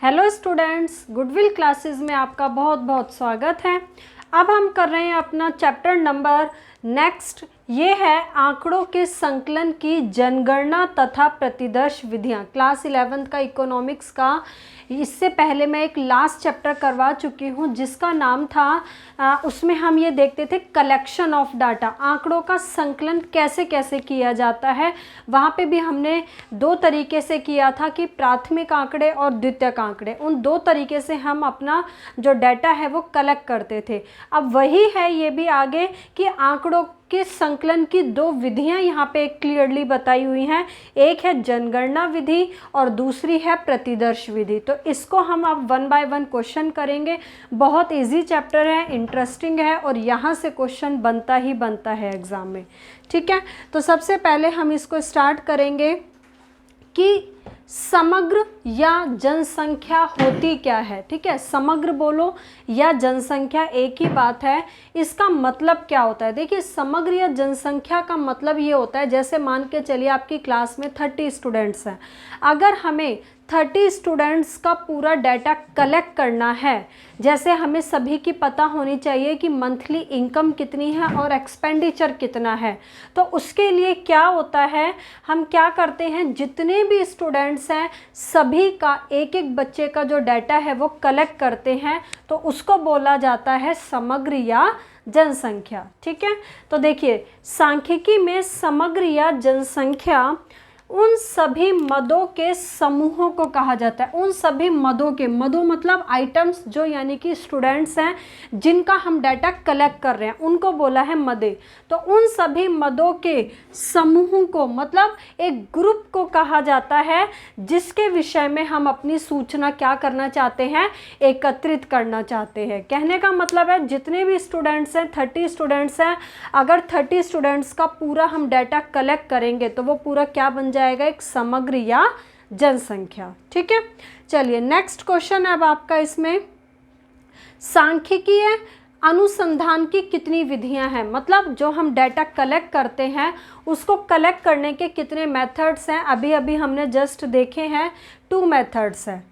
Hello students, goodwill classes में आपका बहुत बहुत स्वागत है। अब हम कर रहे हैं अपना चैप्टर नंबर नेक्स्ट। ये है आंकड़ों के संकलन की जनगणना तथा प्रतिदर्श विधियां। क्लास 11th का इकोनॉमिक्स का इससे पहले मैं एक लास्ट चैप्टर करवा चुकी हूँ जिसका नाम था उसमें हम ये देखते थे कलेक्शन ऑफ डाटा, आंकड़ों का संकलन कैसे कैसे किया जाता है। वहाँ पे भी हमने दो तरीके से किया था कि प्राथमिक आंकड़े और द्वितीयक आंकड़े, उन दो तरीके से हम अपना जो डाटा है वो कलेक्ट करते थे। अब वही है ये भी आगे कि आंकड़ों के संकलन की दो विधियां यहाँ पे क्लियरली बताई हुई हैं। एक है जनगणना विधि और दूसरी है प्रतिदर्श विधि। तो इसको हम अब 1 बाय 1 क्वेश्चन करेंगे। बहुत इजी चैप्टर है, इंटरेस्टिंग है और यहाँ से क्वेश्चन बनता ही बनता है एग्जाम में। ठीक है, तो सबसे पहले हम इसको स्टार्ट करेंगे कि समग्र या जनसंख्या होती क्या है। ठीक है, समग्र बोलो या जनसंख्या एक ही बात है। इसका मतलब क्या होता है? देखिए, समग्र या जनसंख्या का मतलब ये होता है, जैसे मान के चलिए आपकी क्लास में 30 स्टूडेंट्स हैं। अगर हमें 30 स्टूडेंट्स का पूरा डाटा कलेक्ट करना है, जैसे हमें सभी की पता होनी चाहिए कि मंथली इनकम कितनी है और एक्सपेंडिचर कितना है, तो उसके लिए क्या होता है, हम क्या करते हैं, जितने भी स्टूडेंट्स हैं सभी का एक एक बच्चे का जो डाटा है वो कलेक्ट करते हैं, तो उसको बोला जाता है समग्र या जनसंख्या। ठीक है, तो देखिए सांख्यिकी में समग्र या जनसंख्या उन सभी मदों के समूहों को कहा जाता है। उन सभी मदों के, मदों मतलब आइटम्स, जो यानी कि स्टूडेंट्स हैं जिनका हम डाटा कलेक्ट कर रहे हैं, उनको बोला है मदे। तो उन सभी मदों के समूहों को, मतलब एक ग्रुप को कहा जाता है जिसके विषय में हम अपनी सूचना क्या करना चाहते हैं, एकत्रित करना चाहते हैं। कहने का मतलब है जितने भी स्टूडेंट्स हैं, 30 स्टूडेंट्स हैं, अगर 30 स्टूडेंट्स का पूरा हम डाटा कलेक्ट करेंगे तो वो पूरा क्या बन जाएगा, एक समग्र या जनसंख्या। ठीक है, चलिए नेक्स्ट क्वेश्चन। अब आपका इसमें सांख्यिकीय अनुसंधान की कितनी विधियां हैं, मतलब जो हम डाटा कलेक्ट करते हैं उसको कलेक्ट करने के कितने मेथड्स हैं। अभी अभी हमने जस्ट देखे हैं 2 मेथड्स हैं।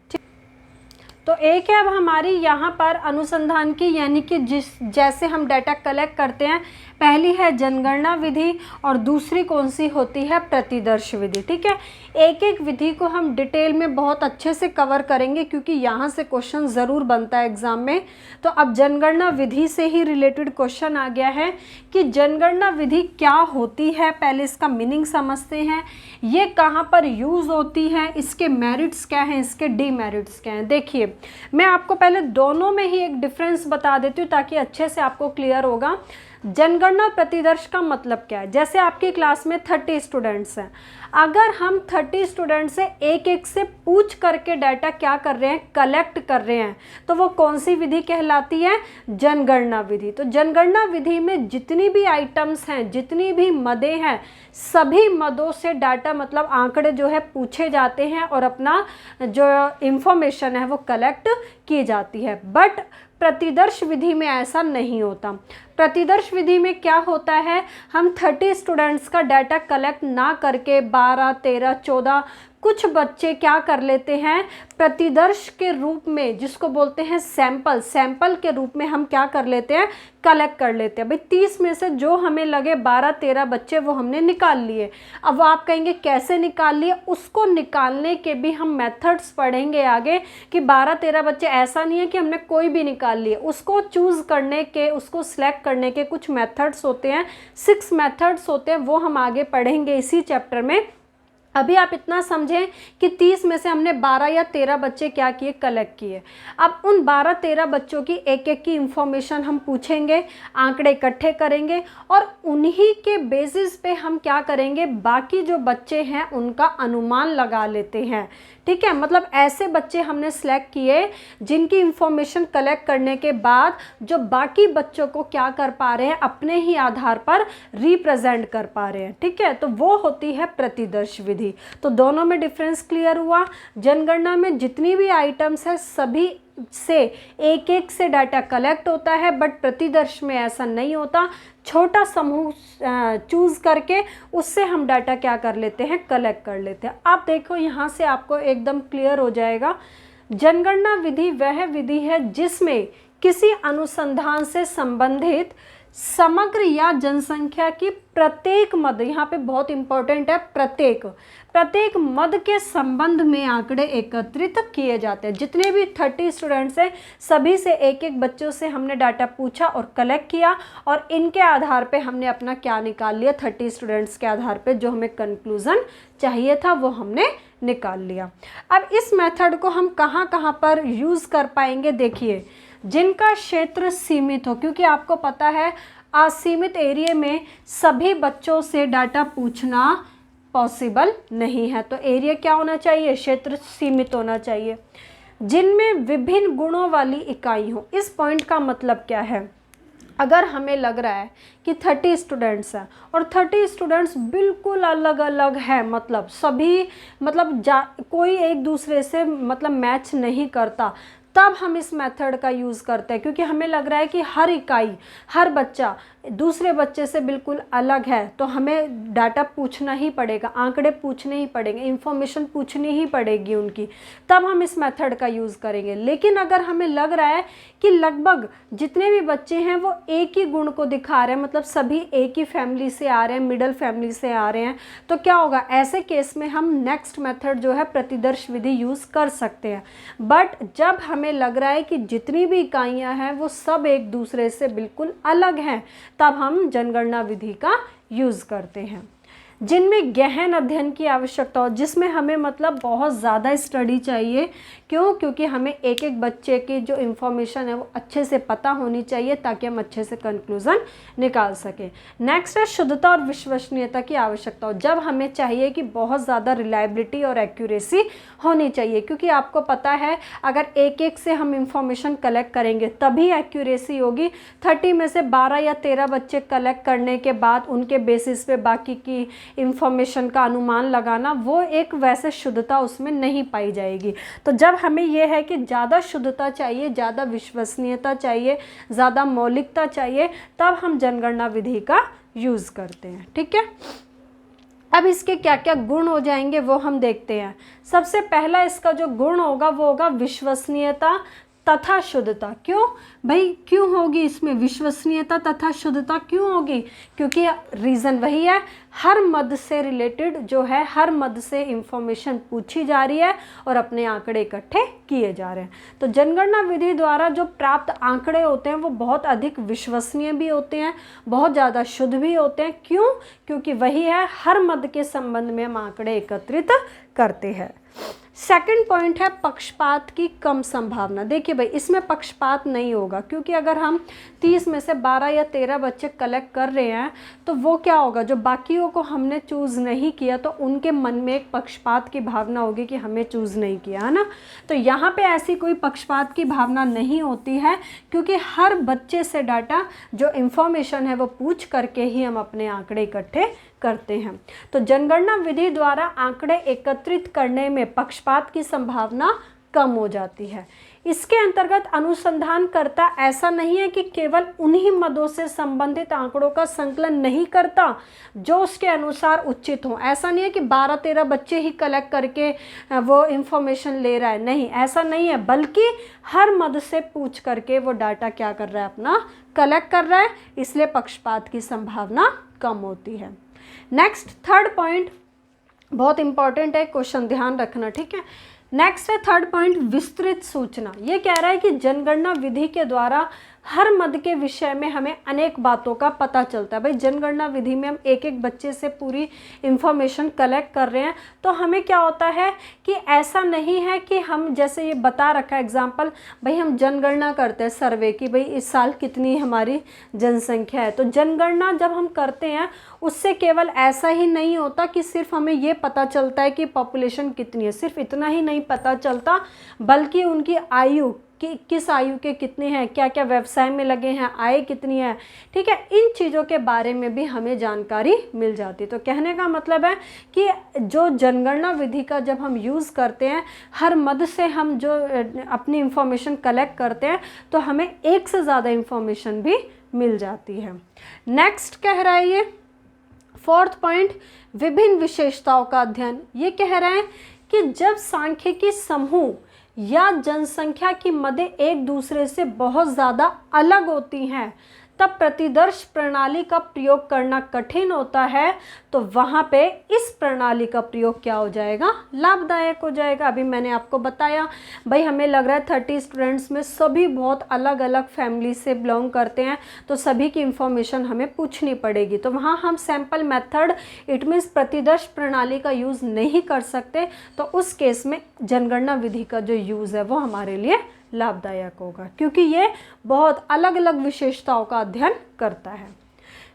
तो एक है अब हमारी यहाँ पर अनुसंधान की, यानी कि जैसे हम डाटा कलेक्ट करते हैं, पहली है जनगणना विधि और दूसरी कौन सी होती है, प्रतिदर्श विधि। ठीक है, एक एक विधि को हम डिटेल में बहुत अच्छे से कवर करेंगे क्योंकि यहाँ से क्वेश्चन ज़रूर बनता है एग्जाम में। तो अब जनगणना विधि से ही रिलेटेड क्वेश्चन आ गया है कि जनगणना विधि क्या होती है, पहले इसका मीनिंग समझते हैं, ये कहाँ पर यूज़ होती है, इसके मेरिट्स क्या हैं, इसके डीमेरिट्स क्या हैं। देखिए, मैं आपको पहले दोनों में ही एक डिफरेंस बता देती हूँ ताकि अच्छे से आपको क्लियर होगा। जनगणना प्रतिदर्श का मतलब क्या है, जैसे आपकी क्लास में 30 स्टूडेंट्स हैं, अगर हम 30 स्टूडेंट से एक एक से पूछ करके डाटा क्या कर रहे हैं, कलेक्ट कर रहे हैं, तो वो कौन सी विधि कहलाती है, जनगणना विधि। तो जनगणना विधि में जितनी भी आइटम्स हैं, जितनी भी मदें हैं, सभी मदों से डाटा मतलब आंकड़े जो है पूछे जाते हैं और अपना जो इंफॉर्मेशन है वो कलेक्ट की जाती है। बट प्रतिदर्श विधि में ऐसा नहीं होता। प्रतिदर्श विधि में क्या होता है, हम 30 स्टूडेंट्स का डाटा कलेक्ट ना करके 12, 13, 14 कुछ बच्चे क्या कर लेते हैं, प्रतिदर्श के रूप में, जिसको बोलते हैं सैंपल के रूप में हम क्या कर लेते हैं, कलेक्ट कर लेते हैं। भाई 30 में से जो हमें लगे 12-13 बच्चे वो हमने निकाल लिए। अब आप कहेंगे कैसे निकाल लिए, उसको निकालने के भी हम मेथड्स पढ़ेंगे आगे कि 12-13 बच्चे ऐसा नहीं है कि हमने कोई भी निकाल लिए, उसको चूज़ करने के, उसको सिलेक्ट करने के कुछ मेथड्स होते हैं, 6 मेथड्स होते हैं, वो हम आगे पढ़ेंगे इसी चैप्टर में। अभी आप इतना समझें कि 30 में से हमने 12 या 13 बच्चे क्या किए, कलेक्ट किए। अब उन 12-13 बच्चों की एक एक की इंफॉर्मेशन हम पूछेंगे, आंकड़े इकट्ठे करेंगे और उन्हीं के बेसिस पे हम क्या करेंगे, बाकी जो बच्चे हैं उनका अनुमान लगा लेते हैं। ठीक है, मतलब ऐसे बच्चे हमने सेलेक्ट किए जिनकी इंफॉर्मेशन कलेक्ट करने के बाद जो बाकी बच्चों को क्या कर पा रहे हैं, अपने ही आधार पर रिप्रेजेंट कर पा रहे हैं। ठीक है, तो वो होती है प्रतिदर्श विधि। तो दोनों में डिफरेंस क्लियर हुआ। जनगणना में जितनी भी आइटम्स है सभी से एक एक से डाटा कलेक्ट होता है, बट प्रतिदर्श में ऐसा नहीं होता। छोटा समूह चूज़ करके उससे हम डाटा क्या कर लेते हैं, कलेक्ट कर लेते हैं। आप देखो यहाँ से आपको एकदम क्लियर हो जाएगा। जनगणना विधि वह विधि है जिसमें किसी अनुसंधान से संबंधित समग्र या जनसंख्या की प्रत्येक मद, यहाँ पे बहुत इंपॉर्टेंट है, प्रत्येक मद के संबंध में आंकड़े एकत्रित किए जाते हैं। जितने भी 30 स्टूडेंट्स हैं सभी से एक एक बच्चों से हमने डाटा पूछा और कलेक्ट किया और इनके आधार पे हमने अपना क्या निकाल लिया, 30 स्टूडेंट्स के आधार पे जो हमें कंक्लूजन चाहिए था वो हमने निकाल लिया। अब इस मेथड को हम कहाँ कहाँ पर यूज़ कर पाएंगे, देखिए जिनका क्षेत्र सीमित हो, क्योंकि आपको पता है असीमित एरिया में सभी बच्चों से डाटा पूछना पॉसिबल नहीं है, तो एरिया क्या होना चाहिए, क्षेत्र सीमित होना चाहिए। जिनमें विभिन्न गुणों वाली इकाई हो, इस पॉइंट का मतलब क्या है, अगर हमें लग रहा है कि 30 स्टूडेंट्स हैं और 30 स्टूडेंट्स बिल्कुल अलग अलग है, मतलब सभी कोई एक दूसरे से मैच नहीं करता, तब हम इस मेथड का यूज़ करते हैं, क्योंकि हमें लग रहा है कि हर इकाई, हर बच्चा दूसरे बच्चे से बिल्कुल अलग है, तो हमें डाटा पूछना ही पड़ेगा, आंकड़े पूछने ही पड़ेंगे, इंफॉर्मेशन पूछनी ही पड़ेगी उनकी, तब हम इस मेथड का यूज़ करेंगे। लेकिन अगर हमें लग रहा है कि लगभग जितने भी बच्चे हैं वो एक ही गुण को दिखा रहे हैं, मतलब सभी एक ही फैमिली से आ रहे हैं, मिडिल फैमिली से आ रहे हैं, तो क्या होगा, ऐसे केस में हम नेक्स्ट मेथड जो है प्रतिदर्श विधि यूज़ कर सकते हैं। बट जब हमें लग रहा है कि जितनी भी इकाइयाँ हैं वो सब एक दूसरे से बिल्कुल अलग हैं, तब हम जनगणना विधि का यूज़ करते हैं। जिनमें गहन अध्ययन की आवश्यकता हो, जिसमें हमें बहुत ज़्यादा स्टडी चाहिए, क्यों, क्योंकि हमें एक एक बच्चे की जो इन्फॉर्मेशन है वो अच्छे से पता होनी चाहिए ताकि हम अच्छे से कंक्लूज़न निकाल सकें। नेक्स्ट है शुद्धता और विश्वसनीयता की आवश्यकता हो, जब हमें चाहिए कि बहुत ज़्यादा रिलायबिलिटी और एक्यूरेसी होनी चाहिए, क्योंकि आपको पता है अगर एक एक से हम इंफॉर्मेशन कलेक्ट करेंगे तभी एक्यूरेसी होगी। 30 में से 12 या 13 बच्चे कलेक्ट करने के बाद उनके बेसिस पे बाकी की इंफॉर्मेशन का अनुमान लगाना, वो एक वैसे शुद्धता उसमें नहीं पाई जाएगी। तो जब हमें यह है कि ज़्यादा शुद्धता चाहिए, ज़्यादा विश्वसनीयता चाहिए, ज़्यादा मौलिकता चाहिए, तब हम जनगणना विधि का यूज़ करते हैं। ठीक है, अब इसके क्या क्या गुण हो जाएंगे वो हम देखते हैं। सबसे पहला इसका जो गुण होगा वो होगा विश्वसनीयता तथा शुद्धता। क्यों भाई, क्यों होगी इसमें विश्वसनीयता तथा शुद्धता, क्यों होगी, क्योंकि रीज़न वही है, हर मद से रिलेटेड जो है, हर मद से इंफॉर्मेशन पूछी जा रही है और अपने आंकड़े इकट्ठे किए जा रहे हैं। तो जनगणना विधि द्वारा जो प्राप्त आंकड़े होते हैं वो बहुत अधिक विश्वसनीय भी होते हैं, बहुत ज़्यादा शुद्ध भी होते हैं। क्यों, क्योंकि वही है, हर मद के संबंध में हम आंकड़े एकत्रित करते हैं। सेकंड पॉइंट है पक्षपात की कम संभावना। देखिए भाई, इसमें पक्षपात नहीं होगा, क्योंकि अगर हम 30 में से 12 या 13 बच्चे कलेक्ट कर रहे हैं तो वो क्या होगा, जो बाकियों को हमने चूज़ नहीं किया तो उनके मन में एक पक्षपात की भावना होगी कि हमें चूज़ नहीं किया, है ना। तो यहाँ पे ऐसी कोई पक्षपात की भावना नहीं होती है, क्योंकि हर बच्चे से डाटा जो इंफॉर्मेशन है वो पूछ करके ही हम अपने आंकड़े इकट्ठे करते हैं। तो जनगणना विधि द्वारा आंकड़े एकत्रित करने में पक्षपात की संभावना कम हो जाती है। इसके अंतर्गत अनुसंधानकर्ता ऐसा नहीं है कि केवल उन्हीं मदों से संबंधित आंकड़ों का संकलन नहीं करता जो उसके अनुसार उचित हो। ऐसा नहीं है कि 12-13 बच्चे ही कलेक्ट करके वो इंफॉर्मेशन ले रहा है, नहीं, ऐसा नहीं है, बल्कि हर मद से पूछ करके वो डाटा क्या कर रहा है, अपना कलेक्ट कर रहा है, इसलिए पक्षपात की संभावना कम होती है। नेक्स्ट थर्ड पॉइंट बहुत इंपॉर्टेंट है, क्वेश्चन ध्यान रखना, ठीक है। नेक्स्ट है थर्ड पॉइंट विस्तृत सूचना। ये कह रहा है कि जनगणना विधि के द्वारा हर मद के विषय में हमें अनेक बातों का पता चलता है। भाई जनगणना विधि में हम एक एक बच्चे से पूरी इंफॉर्मेशन कलेक्ट कर रहे हैं, तो हमें क्या होता है कि ऐसा नहीं है कि हम जैसे ये बता रखा है एग्जाम्पल, भाई हम जनगणना करते हैं सर्वे की, भाई इस साल कितनी हमारी जनसंख्या है। तो जनगणना जब हम करते हैं उससे केवल ऐसा ही नहीं होता कि सिर्फ हमें ये पता चलता है कि पॉपुलेशन कितनी है, सिर्फ इतना ही नहीं पता चलता, बल्कि उनकी आयु कि किस आयु के कितने हैं, क्या क्या व्यवसाय में लगे हैं, आय कितनी है, ठीक है, इन चीज़ों के बारे में भी हमें जानकारी मिल जाती है। तो कहने का मतलब है कि जो जनगणना विधि का जब हम यूज़ करते हैं, हर मद से हम जो अपनी इंफॉर्मेशन कलेक्ट करते हैं, तो हमें एक से ज़्यादा इंफॉर्मेशन भी मिल जाती है। नेक्स्ट कह रहा है ये फोर्थ पॉइंट विभिन्न विशेषताओं का अध्ययन। ये कह रहे हैं कि जब सांख्यिकी समूह या जनसंख्या की मदें एक दूसरे से बहुत ज़्यादा अलग होती हैं, तब प्रतिदर्श प्रणाली का प्रयोग करना कठिन होता है, तो वहाँ पे इस प्रणाली का प्रयोग क्या हो जाएगा, लाभदायक हो जाएगा। अभी मैंने आपको बताया भाई हमें लग रहा है 30 स्टूडेंट्स में सभी बहुत अलग अलग फैमिली से बिलोंग करते हैं, तो सभी की इंफॉर्मेशन हमें पूछनी पड़ेगी, तो वहाँ हम सैम्पल मेथड इट मीन्स प्रतिदर्श प्रणाली का यूज़ नहीं कर सकते, तो उस केस में जनगणना विधि का जो यूज़ है वो हमारे लिए लाभदायक होगा, क्योंकि ये बहुत अलग अलग विशेषताओं का अध्ययन करता है।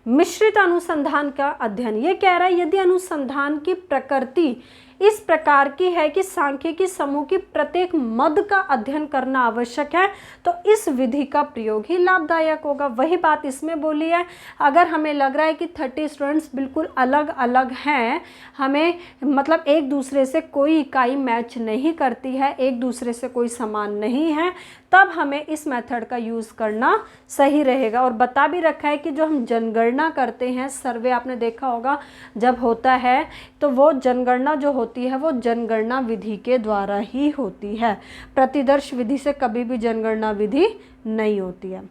मिश्रित अनुसंधान का अध्ययन ये कह रहा है यदि अनुसंधान की प्रकृति इस प्रकार की है कि सांख्यिकी समूह की प्रत्येक मद का अध्ययन करना आवश्यक है, तो इस विधि का प्रयोग ही लाभदायक होगा। वही बात इसमें बोली है, अगर हमें लग रहा है कि 30 स्टूडेंट्स बिल्कुल अलग अलग हैं, हमें मतलब एक दूसरे से कोई इकाई मैच नहीं करती है, एक दूसरे से कोई समान नहीं है, तब हमें इस मेथड का यूज़ करना सही रहेगा। और बता भी रखा है कि जो हम जनगणना करते हैं, सर्वे आपने देखा होगा जब होता है, तो वो जनगणना जो होती है वो जनगणना विधि के द्वारा ही होती है, प्रतिदर्श विधि से कभी भी जनगणना विधि नहीं होती है।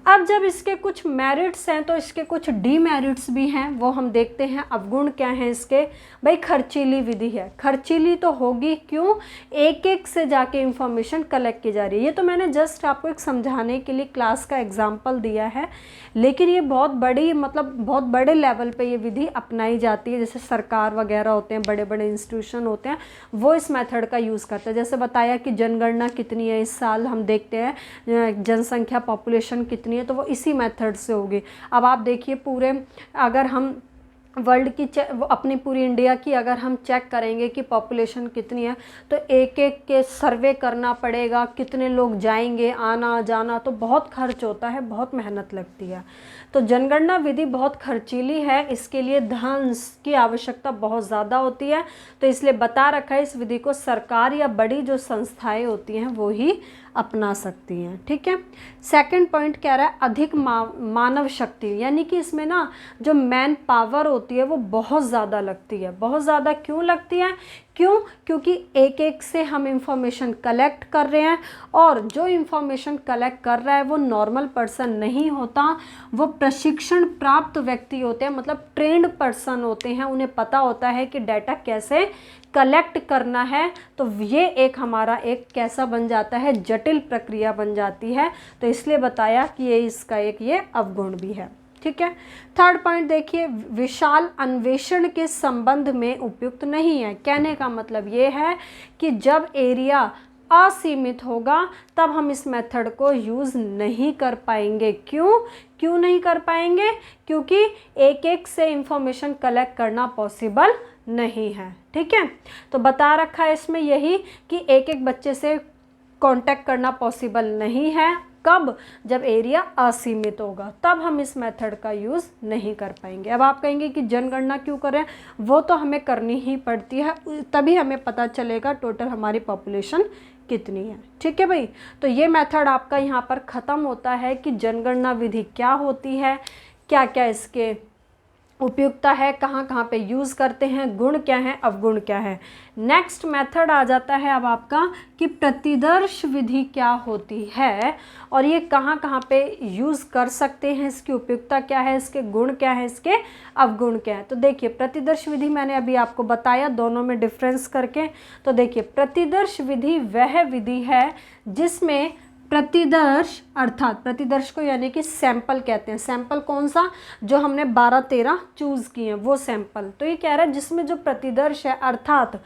अब जब इसके कुछ मेरिट्स हैं तो इसके कुछ डीमेरिट्स भी हैं, वो हम देखते हैं। अवगुण क्या हैं इसके, भाई खर्चीली विधि है, खर्चीली तो होगी, क्यों, एक एक से जाके इंफॉर्मेशन कलेक्ट की जा रही है। ये तो मैंने जस्ट आपको एक समझाने के लिए क्लास का एग्जाम्पल दिया है, लेकिन ये बहुत बड़ी मतलब बहुत बड़े लेवल पे ये विधि अपनाई जाती है, जैसे सरकार वगैरह होते हैं, बड़े बड़े इंस्टीट्यूशन होते हैं, वो इस मेथड का यूज़ करते हैं। जैसे बताया कि जनगणना कितनी है इस साल, हम देखते हैं जनसंख्या पॉपुलेशन कितनी है, तो वो इसी मेथड से होगी। अब आप देखिए पूरे अगर हम वर्ल्ड की अपनी पूरी इंडिया की अगर हम चेक करेंगे कि पॉपुलेशन कितनी है, तो एक एक के सर्वे करना पड़ेगा, कितने लोग जाएंगे, आना जाना, तो बहुत खर्च होता है, बहुत मेहनत लगती है। तो जनगणना विधि बहुत खर्चीली है, इसके लिए धन की आवश्यकता बहुत ज़्यादा होती है, तो इसलिए बता रखा है इस विधि को सरकार या बड़ी जो संस्थाएं होती हैं वो ही अपना सकती हैं। ठीक है। सेकंड पॉइंट कह रहा है अधिक मानव शक्ति, यानी कि इसमें ना जो मैन पावर होती है वो बहुत ज़्यादा लगती है। बहुत ज़्यादा क्यों लगती है, क्योंकि एक एक से हम इंफॉर्मेशन कलेक्ट कर रहे हैं, और जो इंफॉर्मेशन कलेक्ट कर रहा है वो नॉर्मल पर्सन नहीं होता, वो प्रशिक्षण प्राप्त व्यक्ति होते हैं, मतलब ट्रेंड पर्सन होते हैं, उन्हें पता होता है कि डाटा कैसे कलेक्ट करना है। तो ये एक हमारा एक कैसा बन जाता है, जटिल प्रक्रिया बन जाती है, तो इसलिए बताया कि ये इसका एक ये अवगुण भी है। ठीक है। थर्ड पॉइंट देखिए, विशाल अन्वेषण के संबंध में उपयुक्त नहीं है। कहने का मतलब ये है कि जब एरिया असीमित होगा तब हम इस मेथड को यूज़ नहीं कर पाएंगे। क्यों नहीं कर पाएंगे, क्योंकि एक एक से इंफॉर्मेशन कलेक्ट करना पॉसिबल नहीं है। ठीक है। तो बता रखा है इसमें यही कि एक एक बच्चे से कांटेक्ट करना पॉसिबल नहीं है। कब, जब एरिया असीमित होगा, तब हम इस मेथड का यूज़ नहीं कर पाएंगे। अब आप कहेंगे कि जनगणना क्यों करें, वो तो हमें करनी ही पड़ती है, तभी हमें पता चलेगा टोटल हमारी पॉपुलेशन कितनी है। ठीक है भाई। तो ये मेथड आपका यहाँ पर ख़त्म होता है कि जनगणना विधि क्या होती है, क्या क्या इसके उपयुक्तता है, कहाँ कहाँ पे यूज़ करते हैं, गुण क्या हैं, अवगुण क्या है। नेक्स्ट मेथड आ जाता है अब आपका कि प्रतिदर्श विधि क्या होती है और ये कहाँ कहाँ पे यूज़ कर सकते हैं, इसकी उपयुक्तता क्या है, इसके गुण क्या है, इसके अवगुण क्या है। तो देखिए प्रतिदर्श विधि मैंने अभी आपको बताया दोनों में डिफरेंस करके। तो देखिए प्रतिदर्श विधि वह विधि है जिसमें प्रतिदर्श अर्थात प्रतिदर्श को यानी कि सैंपल कहते हैं। सैंपल कौन सा, जो हमने 12-13 चूज़ किए हैं वो सैंपल। तो ये कह रहा है जिसमें जो प्रतिदर्श है अर्थात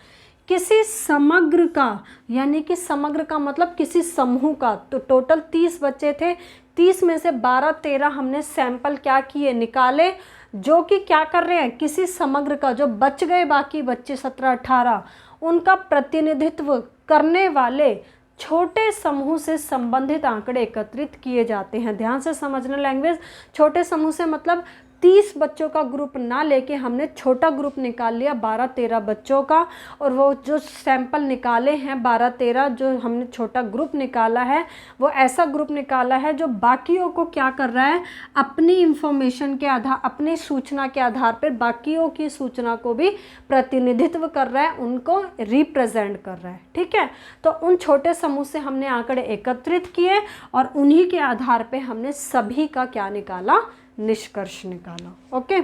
किसी समग्र का, यानी कि समग्र का मतलब किसी समूह का। तो टोटल 30 बच्चे थे, 30 में से 12-13 हमने सैंपल क्या किए, निकाले, जो कि क्या कर रहे हैं, किसी समग्र का, जो बच गए बाकी बच्चे 17-18 उनका प्रतिनिधित्व करने वाले छोटे समूह से संबंधित आंकड़े एकत्रित किए जाते हैं। ध्यान से समझना लैंग्वेज, छोटे समूह से मतलब 30 बच्चों का ग्रुप ना लेके हमने छोटा ग्रुप निकाल लिया 12-13 बच्चों का, और वो जो सैंपल निकाले हैं 12-13 जो हमने छोटा ग्रुप निकाला है वो ऐसा ग्रुप निकाला है जो बाकियों को क्या कर रहा है, अपनी इंफॉर्मेशन के आधार, अपनी सूचना के आधार पर बाकियों की सूचना को भी प्रतिनिधित्व कर रहा है, उनको रिप्रेजेंट कर रहा है। ठीक है, तो उन छोटे समूह से हमने आंकड़े एकत्रित किए और उन्हीं के आधार पे हमने सभी का क्या निकाला, निष्कर्ष निकाला। ओके,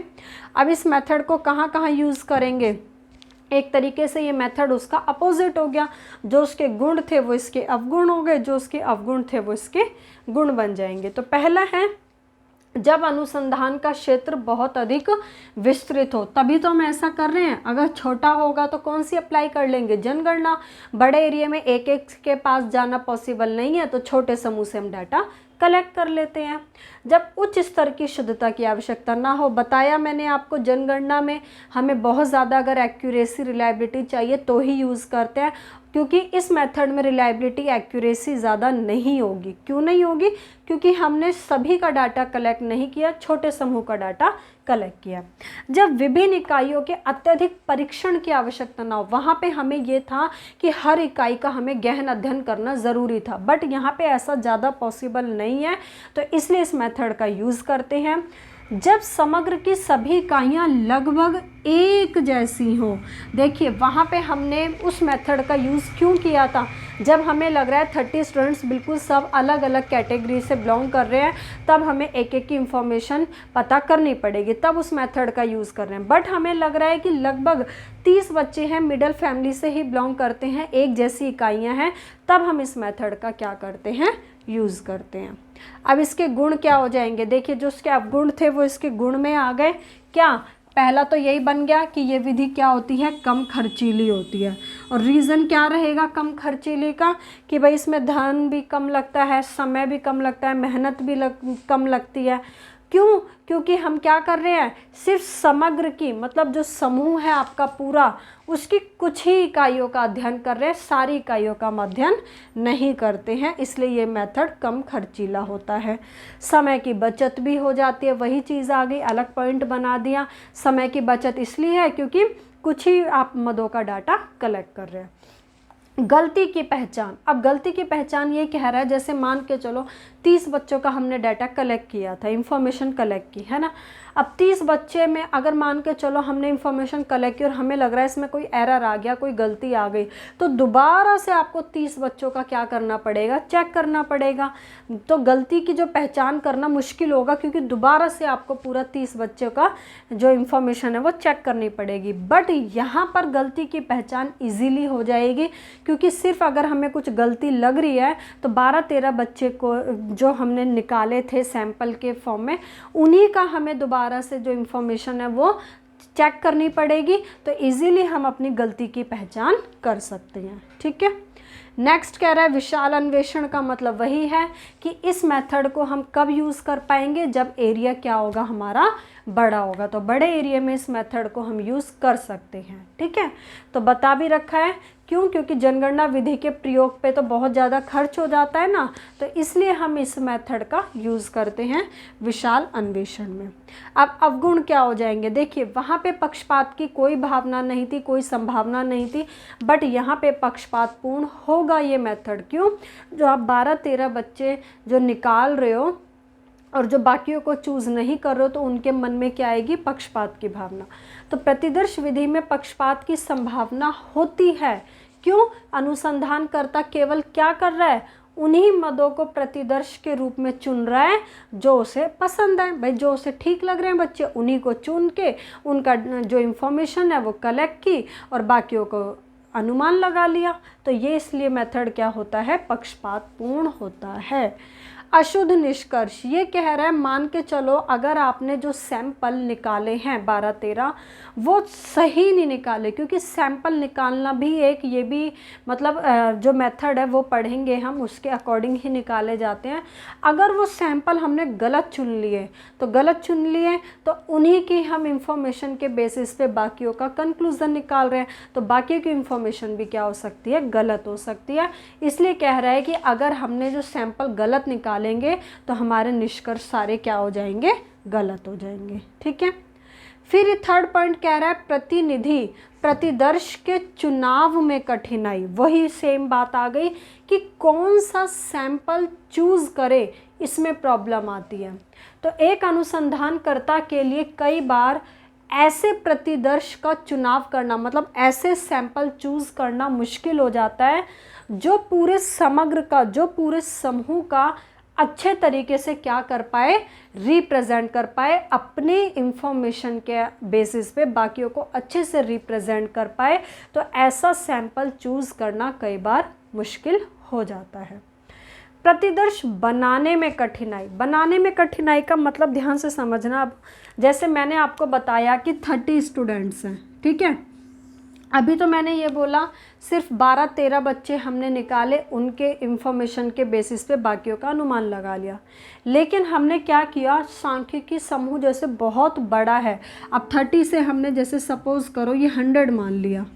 अब इस मेथड को कहाँ कहाँ यूज़ करेंगे, एक तरीके से ये मेथड उसका अपोजिट हो गया, जो उसके गुण थे वो इसके अवगुण हो गए, जो उसके अवगुण थे वो इसके गुण बन जाएंगे। तो पहला है जब अनुसंधान का क्षेत्र बहुत अधिक विस्तृत हो, तभी तो हम ऐसा कर रहे हैं। अगर छोटा होगा तो कौन सी अप्लाई कर लेंगे, जनगणना। बड़े एरिया में एक एक के पास जाना पॉसिबल नहीं है, तो छोटे समूह से हम डाटा कलेक्ट कर लेते हैं। जब उच्च स्तर की शुद्धता की आवश्यकता ना हो, बताया मैंने आपको जनगणना में हमें बहुत ज़्यादा अगर एक्यूरेसी रिलायबिलिटी चाहिए तो ही यूज़ करते हैं, क्योंकि इस मेथड में रिलायबिलिटी एक्यूरेसी ज़्यादा नहीं होगी। क्यों नहीं होगी, क्योंकि हमने सभी का डाटा कलेक्ट नहीं किया, छोटे समूह का डाटा कलेक्ट किया। जब विभिन्न इकाइयों के अत्यधिक परीक्षण की आवश्यकता ना हो, वहाँ पे हमें ये था कि हर इकाई का हमें गहन अध्ययन करना ज़रूरी था, बट यहाँ पे ऐसा ज़्यादा पॉसिबल नहीं है, तो इसलिए इस मेथड का यूज़ करते हैं। जब समग्र की सभी इकाइयाँ लगभग एक जैसी हों, देखिए वहाँ पे हमने उस मेथड का यूज़ क्यों किया था, जब हमें लग रहा है 30 स्टूडेंट्स बिल्कुल सब अलग अलग कैटेगरी से बिलोंग कर रहे हैं, तब हमें एक एक की इंफॉर्मेशन पता करनी पड़ेगी, तब उस मेथड का यूज़ कर रहे हैं। बट हमें लग रहा है कि लगभग 30 बच्चे हैं, मिडिल फैमिली से ही बिलोंग करते हैं, एक जैसी इकाइयाँ हैं, तब हम इस मेथड का क्या करते हैं, यूज़ करते हैं। अब इसके गुण क्या हो जाएंगे, देखिए जो उसके अवगुण थे वो इसके गुण में आ गए। क्या, पहला तो यही बन गया कि ये विधि क्या होती है, कम खर्चीली होती है। और रीज़न क्या रहेगा कम खर्चीली का, कि भाई इसमें धन भी कम लगता है, समय भी कम लगता है, मेहनत भी कम लगती है। क्यों, क्योंकि हम क्या कर रहे हैं, सिर्फ समग्र की, मतलब जो समूह है आपका पूरा, उसकी कुछ ही इकाइयों का अध्ययन कर रहे हैं, सारी इकाइयों का हम अध्ययन नहीं करते हैं, इसलिए ये मेथड कम खर्चीला होता है। समय की बचत भी हो जाती है, वही चीज़ आ गई, अलग पॉइंट बना दिया। समय की बचत इसलिए है क्योंकि कुछ ही आप मदों का डाटा कलेक्ट कर रहे हैं। गलती की पहचान, अब गलती की पहचान ये कह रहा है, जैसे मान के चलो 30 बच्चों का हमने डाटा कलेक्ट किया था, इंफॉर्मेशन कलेक्ट की है ना। अब 30 बच्चे में अगर मान के चलो हमने इंफॉर्मेशन कलेक्ट की और हमें लग रहा है इसमें कोई एरर आ गया, कोई गलती आ गई, तो दोबारा से आपको 30 बच्चों का क्या करना पड़ेगा, चेक करना पड़ेगा। तो गलती की जो पहचान करना मुश्किल होगा, क्योंकि दोबारा से आपको पूरा 30 बच्चों का जो इंफॉर्मेशन है वो चेक करनी पड़ेगी। बट यहाँ पर गलती की पहचान ईजीली हो जाएगी, क्योंकि सिर्फ अगर हमें कुछ गलती लग रही है तो 12-13 बच्चे को जो हमने निकाले थे सैंपल के फॉर्म में, उन्हीं का हमें दोबारा से जो इंफॉर्मेशन है वो चेक करनी पड़ेगी, तो इजीली हम अपनी गलती की पहचान कर सकते हैं। ठीक है, नेक्स्ट कह रहा है विशाल अन्वेषण का मतलब वही है कि इस मेथड को हम कब यूज़ कर पाएंगे, जब एरिया क्या होगा हमारा, बड़ा होगा। तो बड़े एरिया में इस मेथड को हम यूज़ कर सकते हैं। ठीक है, तो बता भी रखा है क्यों, क्योंकि जनगणना विधि के प्रयोग पे तो बहुत ज़्यादा खर्च हो जाता है ना, तो इसलिए हम इस मेथड का यूज़ करते हैं विशाल अन्वेषण में। अब अवगुण क्या हो जाएंगे, देखिए वहाँ पे पक्षपात की कोई भावना नहीं थी, कोई संभावना नहीं थी, बट यहाँ पे पक्षपातपूर्ण होगा ये मेथड। क्यों, जो आप 12-13 बच्चे जो निकाल रहे हो और जो बाकियों को चूज़ नहीं कर रहे हो, तो उनके मन में क्या आएगी, पक्षपात की भावना। तो प्रतिदर्श विधि में पक्षपात की संभावना होती है। क्यों, अनुसंधानकर्ता केवल क्या कर रहा है, उन्हीं मदों को प्रतिदर्श के रूप में चुन रहा है जो उसे पसंद है। भाई जो उसे ठीक लग रहे हैं बच्चे, उन्हीं को चुन के उनका जो इंफॉर्मेशन है वो कलेक्ट की और बाकियों को अनुमान लगा लिया। तो ये इसलिए मेथड क्या होता है, पक्षपातपूर्ण होता है। अशुद्ध निष्कर्ष ये कह रहा है, मान के चलो अगर आपने जो सैंपल निकाले हैं 12-13 वो सही नहीं निकाले, क्योंकि सैंपल निकालना भी एक, ये भी मतलब जो मेथड है वो पढ़ेंगे हम, उसके अकॉर्डिंग ही निकाले जाते हैं। अगर वो सैंपल हमने गलत चुन लिए तो गलत चुन लिए, तो उन्हीं की हम इंफॉर्मेशन के बेसिस पे बाकियों का कंक्लूज़न निकाल रहे हैं, तो बाकी की इंफॉर्मेशन भी क्या हो सकती है, गलत हो सकती है। इसलिए कह रहा है कि अगर हमने जो सैंपल गलत निकालेंगे तो हमारे निष्कर्ष सारे क्या हो जाएंगे, गलत हो जाएंगे। ठीक है, फिर ये थर्ड पॉइंट कह रहा है प्रतिनिधि प्रतिदर्श के चुनाव में कठिनाई। वही सेम बात आ गई कि कौन सा सैंपल चूज करे, इसमें प्रॉब्लम आती है। तो एक अनुसंधानकर्ता के लिए कई बार ऐसे प्रतिदर्श का चुनाव करना, मतलब ऐसे सैंपल चूज करना मुश्किल हो जाता है जो पूरे समग्र का, जो पूरे समूह का अच्छे तरीके से क्या कर पाए, रिप्रेजेंट कर पाए, अपने इंफॉर्मेशन के बेसिस पे बाकियों को अच्छे से रिप्रेजेंट कर पाए। तो ऐसा सैंपल चूज करना कई बार मुश्किल हो जाता है। प्रतिदर्श बनाने में कठिनाई। बनाने में कठिनाई का मतलब ध्यान से समझना। अब जैसे मैंने आपको बताया कि 30 स्टूडेंट्स हैं, ठीक है, अभी तो मैंने ये बोला सिर्फ 12-13 बच्चे हमने निकाले, उनके इंफॉर्मेशन के बेसिस पे बाकियों का अनुमान लगा लिया। लेकिन हमने क्या किया, सांख्यिकी समूह जैसे बहुत बड़ा है, अब 30 से हमने जैसे सपोज करो ये 100 मान लिया,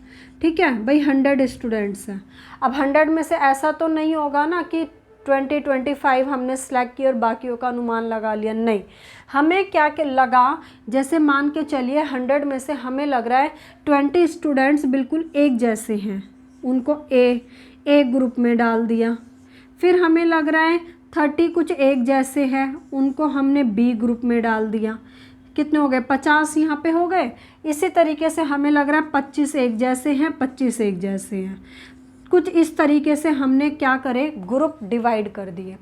ठीक है भाई, 100 स्टूडेंट्स हैं। अब 100 में से ऐसा तो नहीं होगा ना कि 20-25 हमने सेलेक्ट किया और बाकियों का अनुमान लगा लिया, नहीं। हमें क्या के लगा, जैसे मान के चलिए 100 में से हमें लग रहा है 20 स्टूडेंट्स बिल्कुल एक जैसे हैं, उनको ए ग्रुप में डाल दिया। फिर हमें लग रहा है 30 कुछ एक जैसे हैं, उनको हमने बी ग्रुप में डाल दिया। कितने हो गए, 50 यहाँ पे हो गए। इसी तरीके से हमें लग रहा है 25 एक जैसे हैं, 25 एक जैसे हैं। कुछ इस तरीके से हमने क्या करे, ग्रुप डिवाइड कर दिए।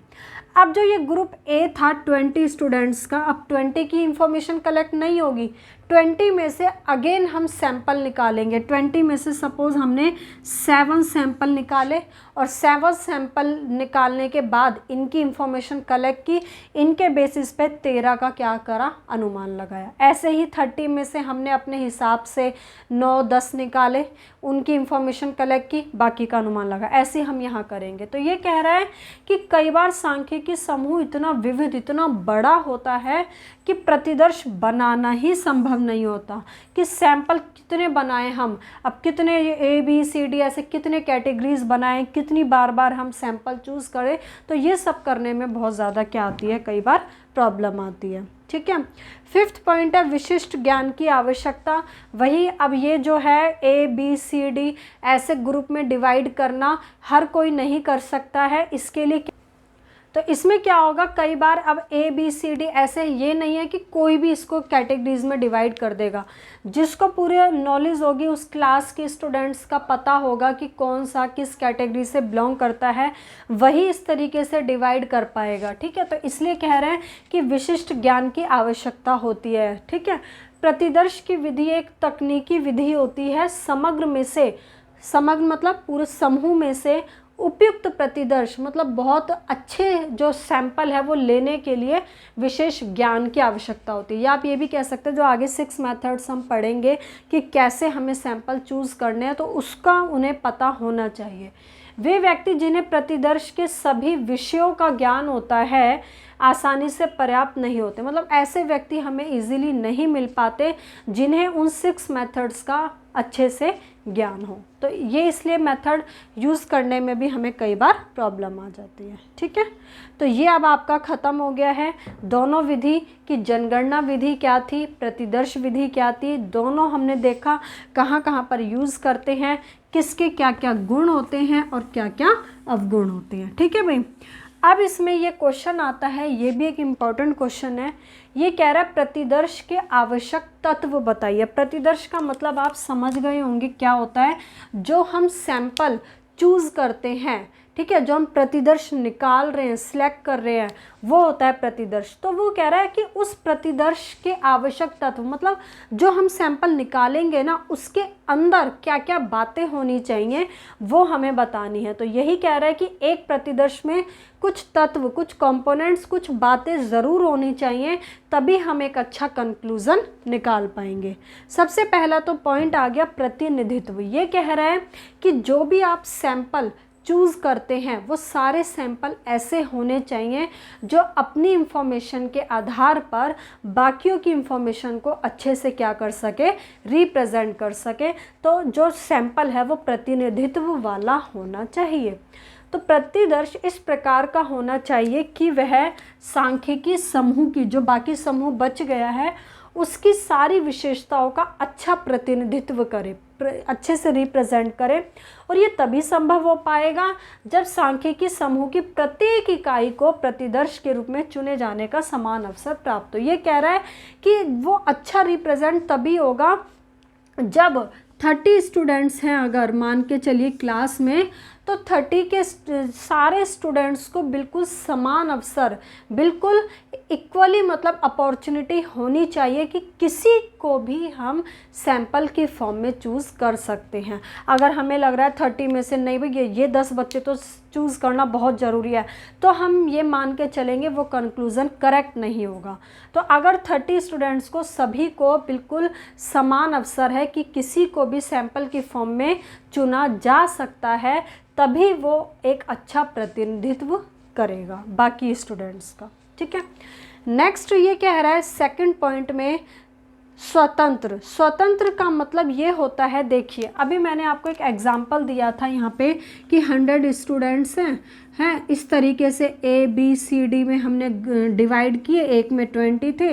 अब जो ये ग्रुप ए था 20 स्टूडेंट्स का, अब 20 की इंफॉर्मेशन कलेक्ट नहीं होगी, 20 में से अगेन हम सैंपल निकालेंगे। 20 में से सपोज हमने 7 सैंपल निकाले और 7 सैंपल निकालने के बाद इनकी इंफॉर्मेशन कलेक्ट की, इनके बेसिस पे 13 का क्या करा, अनुमान लगाया। ऐसे ही 30 में से हमने अपने हिसाब से 9-10 निकाले, उनकी इंफॉर्मेशन कलेक्ट की, बाकी का अनुमान लगा। ऐसे हम यहाँ करेंगे। तो ये कह रहा है कि कई बार सांख्यिकी समूह इतना विविध, इतना बड़ा होता है कि प्रतिदर्श बनाना ही संभव नहीं होता। कि सैंपल कितने बनाएं हम, अब कितने ए बी सी डी ऐसे कितने कैटेगरीज बनाएं, कितनी बार बार हम सैंपल चूज़ करें, तो ये सब करने में बहुत ज़्यादा क्या आती है, कई बार प्रॉब्लम आती है। ठीक है, 5th पॉइंट है विशिष्ट ज्ञान की आवश्यकता। वही अब ये जो है ए बी सी डी ऐसे ग्रुप में डिवाइड करना हर कोई नहीं कर सकता है। इसके लिए तो इसमें क्या होगा, कई बार अब ए बी सी डी ऐसे ये नहीं है कि कोई भी इसको कैटेगरीज में डिवाइड कर देगा। जिसको पूरे नॉलेज होगी, उस क्लास के स्टूडेंट्स का पता होगा कि कौन सा किस कैटेगरी से बिलोंग करता है, वही इस तरीके से डिवाइड कर पाएगा। ठीक है, तो इसलिए कह रहे हैं कि विशिष्ट ज्ञान की आवश्यकता होती है। ठीक है, प्रतिदर्श की विधि एक तकनीकी विधि होती है। समग्र में से, समग्र मतलब पूरे समूह में से उपयुक्त प्रतिदर्श मतलब बहुत अच्छे जो सैंपल है वो लेने के लिए विशेष ज्ञान की आवश्यकता होती है। या आप ये भी कह सकते हैं जो आगे 6 मेथड्स हम पढ़ेंगे कि कैसे हमें सैंपल चूज़ करने हैं, तो उसका उन्हें पता होना चाहिए। वे व्यक्ति जिन्हें प्रतिदर्श के सभी विषयों का ज्ञान होता है आसानी से पर्याप्त नहीं होते। मतलब ऐसे व्यक्ति हमें इजीली नहीं मिल पाते जिन्हें उन 6 मेथड्स का अच्छे से ज्ञान हो। तो ये इसलिए मेथड यूज़ करने में भी हमें कई बार प्रॉब्लम आ जाती है। ठीक है, तो ये अब आपका ख़त्म हो गया है दोनों विधि की। जनगणना विधि क्या थी, प्रतिदर्श विधि क्या थी, दोनों हमने देखा कहाँ कहाँ पर यूज़ करते हैं, किसके क्या क्या गुण होते हैं और क्या क्या अवगुण होते हैं। ठीक है भाई, अब इसमें ये क्वेश्चन आता है, ये भी एक इम्पॉर्टेंट क्वेश्चन है। ये कह रहा है प्रतिदर्श के आवश्यक तत्व बताइए। प्रतिदर्श का मतलब आप समझ गए होंगे क्या होता है, जो हम सैंपल चूज़ करते हैं, ठीक है, जो हम प्रतिदर्श निकाल रहे हैं, सिलेक्ट कर रहे हैं, वो होता है प्रतिदर्श। तो वो कह रहा है कि उस प्रतिदर्श के आवश्यक तत्व मतलब जो हम सैंपल निकालेंगे ना, उसके अंदर क्या क्या बातें होनी चाहिए वो हमें बतानी है। तो यही कह रहा है कि एक प्रतिदर्श में कुछ तत्व, कुछ कंपोनेंट्स, कुछ बातें ज़रूर होनी चाहिए, तभी हम एक अच्छा कंक्लूज़न निकाल पाएंगे। सबसे पहला तो पॉइंट आ गया प्रतिनिधित्व। ये कह रहा है कि जो भी आप सैंपल चूज़ करते हैं वो सारे सैंपल ऐसे होने चाहिए जो अपनी इंफॉर्मेशन के आधार पर बाकियों की इंफॉर्मेशन को अच्छे से क्या कर सके, रिप्रेजेंट कर सके। तो जो सैंपल है वो प्रतिनिधित्व वाला होना चाहिए। तो प्रतिदर्श इस प्रकार का होना चाहिए कि वह सांख्यिकी समूह की, जो बाकी समूह बच गया है, उसकी सारी विशेषताओं का अच्छा प्रतिनिधित्व करे, अच्छे से रिप्रेजेंट करे। और ये तभी संभव हो पाएगा जब सांख्यिकी समूह की प्रत्येक इकाई को प्रतिदर्श के रूप में चुने जाने का समान अवसर प्राप्त हो। ये कह रहा है कि वो अच्छा रिप्रेजेंट तभी होगा जब 30 स्टूडेंट्स हैं, अगर मान के चलिए क्लास में, तो 30 के सारे स्टूडेंट्स को बिल्कुल समान अवसर, बिल्कुल इक्वली मतलब अपॉर्चुनिटी होनी चाहिए कि किसी को भी हम सैंपल की फॉर्म में चूज़ कर सकते हैं। अगर हमें लग रहा है 30 में से नहीं भाई ये 10 बच्चे तो चूज़ करना बहुत ज़रूरी है, तो हम ये मान के चलेंगे वो कंक्लूज़न करेक्ट नहीं होगा। तो अगर 30 स्टूडेंट्स को सभी को बिल्कुल समान अवसर है कि किसी को भी सैंपल की फॉर्म में चुना जा सकता है, तभी वो एक अच्छा प्रतिनिधित्व करेगा बाकी स्टूडेंट्स का। ठीक है, नेक्स्ट ये कह रहा है सेकंड पॉइंट में स्वतंत्र। स्वतंत्र का मतलब ये होता है, देखिए अभी मैंने आपको एक एग्जांपल दिया था यहाँ पे कि 100 स्टूडेंट्स हैं इस तरीके से A B C D में हमने डिवाइड किए, एक में 20 थे,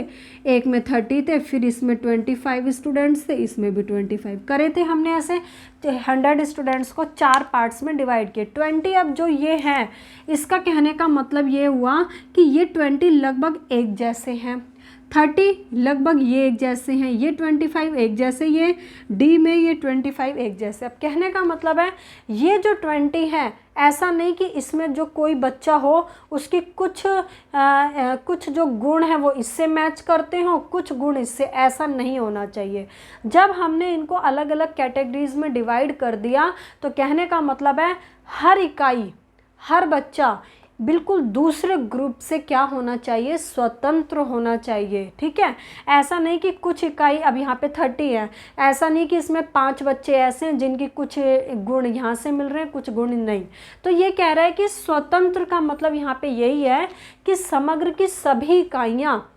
एक में 30 थे, फिर इसमें 25 स्टूडेंट्स थे, इसमें भी 25 करे थे हमने। ऐसे 100 स्टूडेंट्स को 4 पार्ट्स में डिवाइड किए। 20 अब जो ये है, इसका कहने का मतलब ये हुआ कि ये 20 लगभग एक जैसे हैं, 30 लगभग ये एक जैसे हैं, ये 25 एक जैसे, ये डी में ये 25 एक जैसे। अब कहने का मतलब है ये जो 20 है, ऐसा नहीं कि इसमें जो कोई बच्चा हो उसकी कुछ जो गुण है वो इससे मैच करते हो, कुछ गुण इससे, ऐसा नहीं होना चाहिए। जब हमने इनको अलग अलग कैटेगरीज में डिवाइड कर दिया तो कहने का मतलब है हर इकाई, हर बच्चा बिल्कुल दूसरे ग्रुप से क्या होना चाहिए, स्वतंत्र होना चाहिए। ठीक है, ऐसा नहीं कि कुछ इकाई, अब यहाँ पे 30 है, ऐसा नहीं कि इसमें 5 बच्चे ऐसे हैं जिनकी कुछ गुण यहाँ से मिल रहे हैं, कुछ गुण नहीं। तो ये कह रहा है कि स्वतंत्र का मतलब यहाँ पे यही है कि समग्र की सभी इकाइयाँ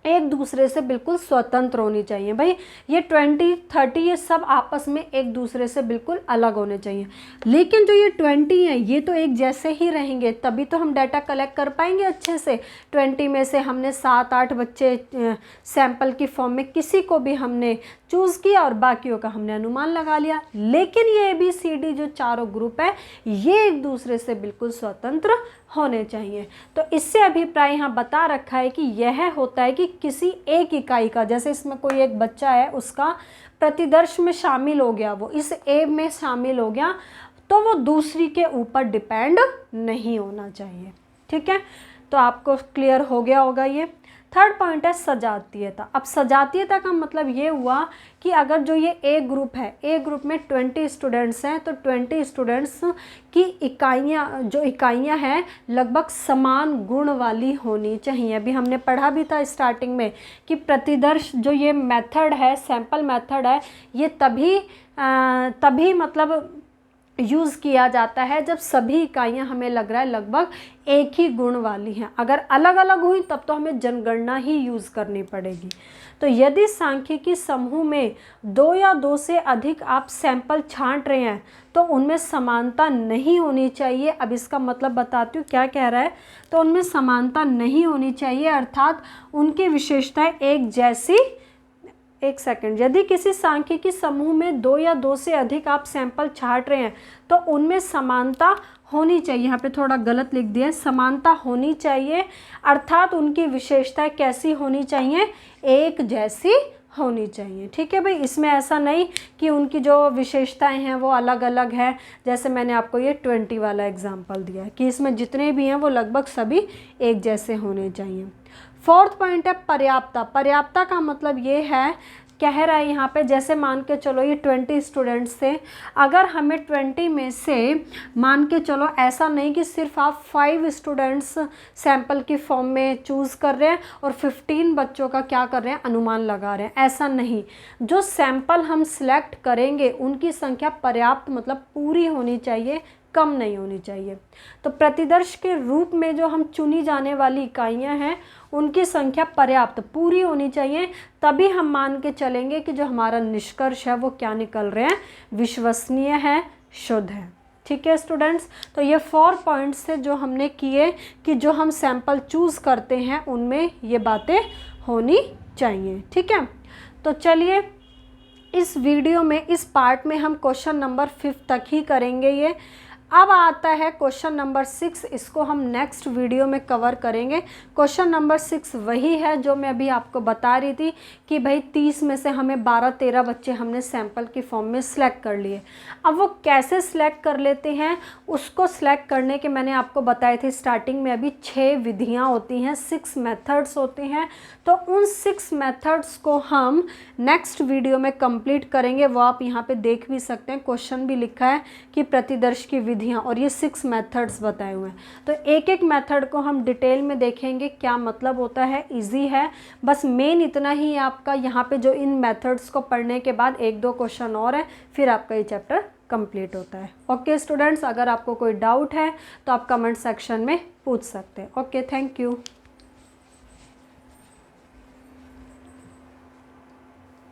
एक दूसरे से बिल्कुल स्वतंत्र होनी चाहिए। भाई ये 20, 30 ये सब आपस में एक दूसरे से बिल्कुल अलग होने चाहिए। लेकिन जो ये 20 है ये तो एक जैसे ही रहेंगे, तभी तो हम डाटा कलेक्ट कर पाएंगे अच्छे से। 20 में से हमने 7-8 बच्चे सैंपल की फॉर्म में किसी को भी हमने चूज़ किया और बाकियों का हमने अनुमान लगा लिया। लेकिन ये ABCD जो चारों ग्रुप है ये एक दूसरे से बिल्कुल स्वतंत्र होने चाहिए। तो इससे अभिप्राय यहाँ बता रखा है कि यह होता है कि किसी एक इकाई का, जैसे इसमें कोई एक बच्चा है उसका प्रतिदर्श में शामिल हो गया, वो इस A में शामिल हो गया, तो वो दूसरी के ऊपर डिपेंड नहीं होना चाहिए। ठीक है, तो आपको क्लियर हो गया होगा ये। थर्ड पॉइंट है सजातीयता। अब सजातीयता का मतलब ये हुआ कि अगर जो ये A ग्रुप है, A ग्रुप में 20 स्टूडेंट्स हैं, तो 20 स्टूडेंट्स की इकाइयाँ, जो इकाइयाँ हैं लगभग समान गुण वाली होनी चाहिए। अभी हमने पढ़ा भी था स्टार्टिंग में कि प्रतिदर्श जो ये मेथड है, सैंपल मेथड है, ये तभी मतलब यूज़ किया जाता है जब सभी इकाइयाँ हमें लग रहा है लगभग एक ही गुण वाली हैं। अगर अलग अलग हुई तब तो हमें जनगणना ही यूज़ करनी पड़ेगी। तो यदि सांख्यिकी समूह में 2 या 2 से अधिक आप सैंपल छांट रहे हैं तो उनमें समानता नहीं होनी चाहिए। अब इसका मतलब बताती हूँ क्या कह रहा है। तो उनमें समानता नहीं होनी चाहिए, अर्थात उनकी विशेषताएं एक जैसी। एक सेकंड, यदि किसी सांख्यिकी समूह में 2 या 2 से अधिक आप सैंपल छांट रहे हैं तो उनमें समानता होनी चाहिए। यहाँ पे थोड़ा गलत लिख दिया है, समानता होनी चाहिए, अर्थात उनकी विशेषताएं कैसी होनी चाहिए, एक जैसी होनी चाहिए। ठीक है भाई, इसमें ऐसा नहीं कि उनकी जो विशेषताएं हैं वो अलग अलग है। जैसे मैंने आपको ये 20 वाला एग्जाम्पल दिया कि इसमें जितने भी हैं वो लगभग सभी एक जैसे होने चाहिए। फोर्थ पॉइंट है पर्याप्तता। पर्याप्तता का मतलब ये है, कह रहा है यहाँ पे, जैसे मान के चलो ये 20 स्टूडेंट्स थे, अगर हमें 20 में से मान के चलो, ऐसा नहीं कि सिर्फ आप 5 स्टूडेंट्स सैंपल की फॉर्म में चूज़ कर रहे हैं और 15 बच्चों का क्या कर रहे हैं, अनुमान लगा रहे हैं, ऐसा नहीं। जो सैंपल हम सिलेक्ट करेंगे उनकी संख्या पर्याप्त मतलब पूरी होनी चाहिए, कम नहीं होनी चाहिए। तो प्रतिदर्श के रूप में जो हम चुनी जाने वाली इकाइयां हैं उनकी संख्या पर्याप्त पूरी होनी चाहिए, तभी हम मान के चलेंगे कि जो हमारा निष्कर्ष है वो क्या निकल रहे हैं, विश्वसनीय है, शुद्ध है। ठीक है स्टूडेंट्स, तो ये 4 पॉइंट्स थे जो हमने किए कि जो हम सैंपल चूज़ करते हैं उनमें ये बातें होनी चाहिए। ठीक है, तो चलिए इस वीडियो में इस पार्ट में हम क्वेश्चन नंबर 5 तक ही करेंगे। ये अब आता है क्वेश्चन नंबर 6, इसको हम नेक्स्ट वीडियो में कवर करेंगे। क्वेश्चन नंबर 6 वही है जो मैं अभी आपको बता रही थी कि भाई 30 में से हमें 12-13 बच्चे हमने सैंपल की फॉर्म में सिलेक्ट कर लिए। अब वो कैसे सिलेक्ट कर लेते हैं, उसको सिलेक्ट करने के मैंने आपको बताए थे स्टार्टिंग में, अभी 6 विधियाँ होती हैं, 6 मेथड्स होते हैं। तो उन 6 मेथड्स को हम नेक्स्ट वीडियो में कंप्लीट करेंगे। वो आप यहाँ पे देख भी सकते हैं, क्वेश्चन भी लिखा है कि प्रतिदर्श की विधियाँ, और ये 6 मेथड्स बताए हुए हैं। तो एक एक मेथड को हम डिटेल में देखेंगे, क्या मतलब होता है, इजी है। बस मेन इतना ही आपका यहाँ पे जो इन मेथड्स को पढ़ने के बाद 1-2 क्वेश्चन और है, फिर आपका ये चैप्टर कंप्लीट होता है। ओके स्टूडेंट्स, अगर आपको कोई डाउट है तो आप कमेंट सेक्शन में पूछ सकते हैं। Okay, thank you.